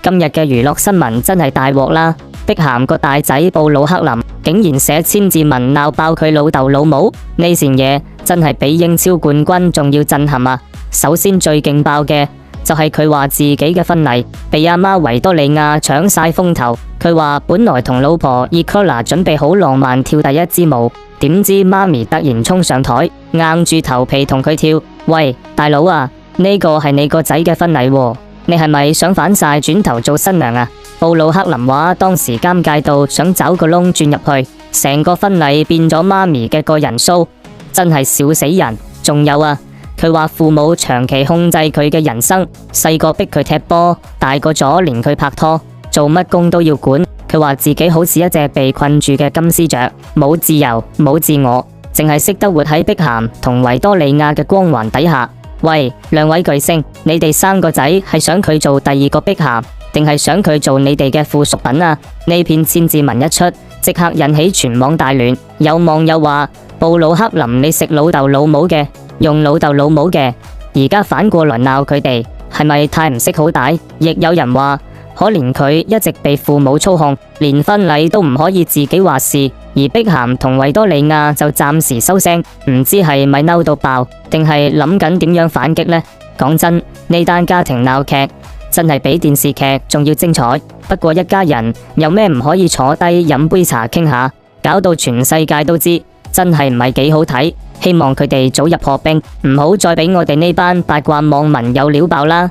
今日嘅娛樂新聞真係大鑊啦！碧咸個大仔布魯克林竟然寫千字文鬧爆佢老豆老母，呢件嘢真係比英超冠軍仲要震撼啊！首先最勁爆嘅就係佢話自己嘅婚禮被阿媽維多利亞搶晒風頭，佢話本來同老婆伊科娜準備好浪漫跳第一支舞，點知媽咪突然衝上台，硬住頭皮同佢跳。喂，大佬啊，呢個係你個仔嘅婚禮喎，你係咪想反晒轉頭做新娘啊？布魯克林話當時尷尬到想找個窿鑽入去，成個婚禮變咗媽咪嘅個人 show， 真係笑死人。仲有啊，佢話父母長期控制佢嘅人生，細個逼佢踢波，大個咗連佢拍拖做乜工都要管。佢話自己好似一隻被困住嘅金絲雀，冇自由冇自我，淨係識得活喺碧咸同維多利亞嘅光環底下。喂，兩位巨星，你哋生個仔係想佢做第二個碧咸，定係想佢做你哋嘅附屬品啊？呢篇千字文一出，即刻引起全網大亂。有網友話布魯克林你食老豆老母嘅，用老豆老母嘅，而家反過來鬧佢哋，係咪太唔識好歹？亦有人話可憐佢一直被父母操控，連婚禮都唔可以自己話事，而碧咸同維多利亞就暫時收聲，唔知係咪嬲到爆，定係諗緊點樣反擊呢？講真，呢單家庭鬧劇真係比電視劇仲要精彩。不過一家人有咩唔可以坐低飲杯茶傾下，搞到全世界都知，真係唔係幾好睇。希望佢哋早日破冰，唔好再俾我哋呢班八卦網民有料爆啦。